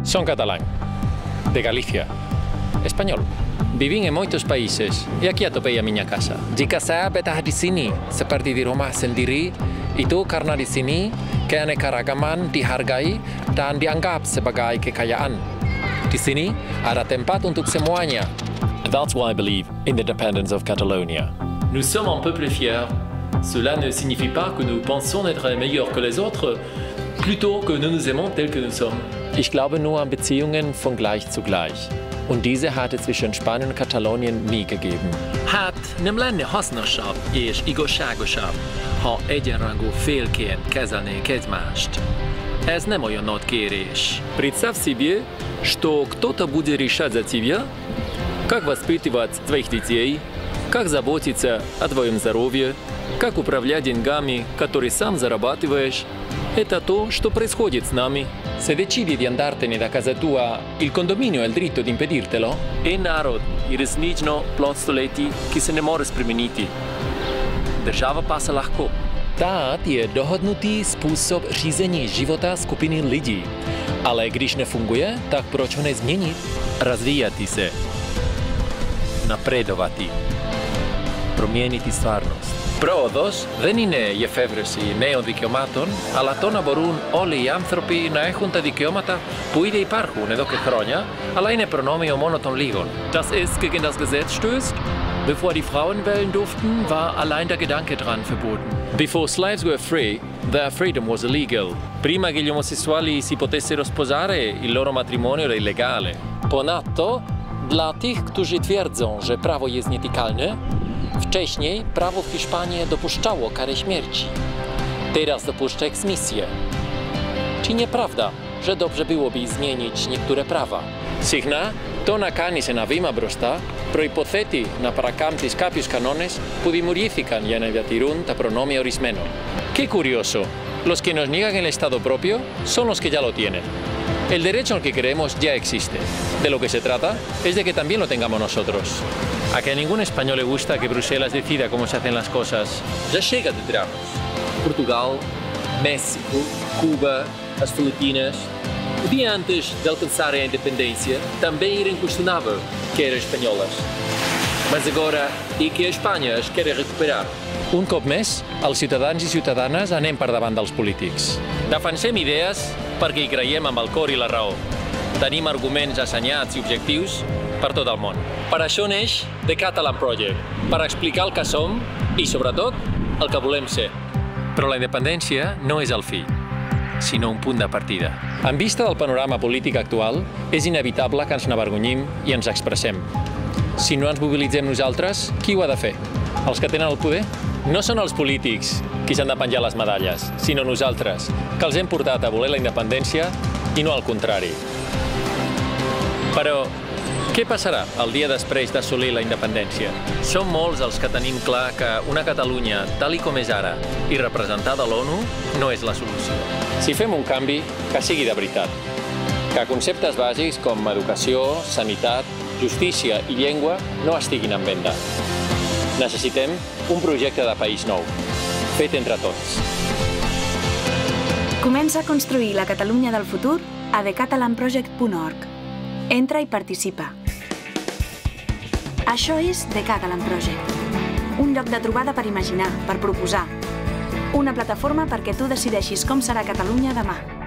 Son catalán, de Galicia, español. Vivín en moitos países e aquí atopei a miña casa. Jika saya betah di sini, seperti di rumah sendiri, itu karena di sini keanekaragaman dihargai dan dianggap sebagai kekayaan. Di sini ada tempat untuk semuanya. That's why I believe in the independence of Catalonia. Nous sommes un peuple fier. Cela ne signifie pas que nous pensons être meilleurs que les autres, plutôt que nous nous aimons tels que nous sommes. Ich glaube nur an Beziehungen von gleich zu gleich. Und diese hat es zwischen Spanien und Katalonien nie gegeben. Hát nem lenne hasznosabb és igazságosabb, ha egyenrangú félként kezelnék egymást. Ez nem olyan nagy kérés. Представь себе, что кто-то будет решать за тебя, как воспитывать твоих детей, как заботиться о твоем здоровье, как управлять деньгами, которые сам зарабатываешь. Это то, что происходит с нами. Se decidi di andartene da casa tua, il condominio ha il diritto di impedirtelo? En narod je resnično plod stoletij, ki se ne more spremeniti. Država pa se lahko. Stát je dohodnutý způsob řízení života skupiny lidí. Ale když nefunguje, tak proč ho nezměnit? Razvijati se. Napredovati. Promijeniti stvarnost. Πρόοδος δεν είναι η εφεύρεση νέων δικαιωμάτων, αλλά το να μπορούν όλοι οι άνθρωποι να έχουν τα δικαιώματα που ήδη υπάρχουν εδώ και χρόνια, αλλά είναι προνόμιο μόνο των λίγων. Dass es gegen das Gesetz stößt? Bevor die Frauen wählen durften, war allein der Gedanke dran verboten. Before slaves were free, their freedom was illegal. Prima che gli omosessuali si potessero sposare, il loro matrimonio era illegale. Ponadto, dla tych, którzy twierdzą, że prawo jest nietykalne, wcześniej prawo w Hiszpanii dopuszczało karę śmierci. Teraz dopuszcza eksmisję. Czy nieprawda, że dobrze byłoby zmienić niektóre prawa? Συχνά, το να κάνεις ένα βήμα μπροστά προϋποθέτει να παρακάμπτεις κάποιους κανόνες που δημιουργήθηκαν για να διατηρούν τα προνόμια ορισμένων. Qué curioso, los que nos niegan el Estado propio son los que ya lo tienen. El derecho al que creemos ya existe. De lo que se trata es de que también lo tengamos nosotros. A que a ningún español le gusta que Bruselas decida cómo se hacen las cosas. Já chega de dramas. Portugal, México, Cuba, as Filipinas. O dia antes de alcançarem a independência, também era inquestionável que eram espanholas. Mas agora é que a Espanha as quer recuperar. Un cop més, els ciutadans i ciutadanes anem per davant dels polítics. Defensem idees perquè hi creiem amb el cor i la raó. Tenim arguments assenyats i objectius per tot el món. Per això neix The Catalan Project, per explicar el que som i, sobretot, el que volem ser. Però la independència no és el fi, sinó un punt de partida. En vista del panorama polític actual, és inevitable que ens n'avergonyim i ens expressem. Si no ens mobilitzem nosaltres, qui ho ha de fer? Els que tenen el poder? No són els polítics qui s'han de penjar les medalles, sinó nosaltres, que els hem portat a voler la independència i no al contrari. Però què passarà el dia després d'assolir la independència? Som molts els que tenim clar que una Catalunya, tal i com és ara, i representada a l'ONU, no és la solució. Si fem un canvi, que sigui de veritat. Que conceptes bàsics com educació, sanitat, justícia i llengua no estiguin en venda. Necessitem un projecte de país nou, fet entre tots. Comença a construir la Catalunya del futur a thecatalanproject.org. Entra i participa. Això és The Catalan Project. Un lloc de trobada per imaginar, per proposar. Una plataforma perquè tu decideixis com serà Catalunya demà.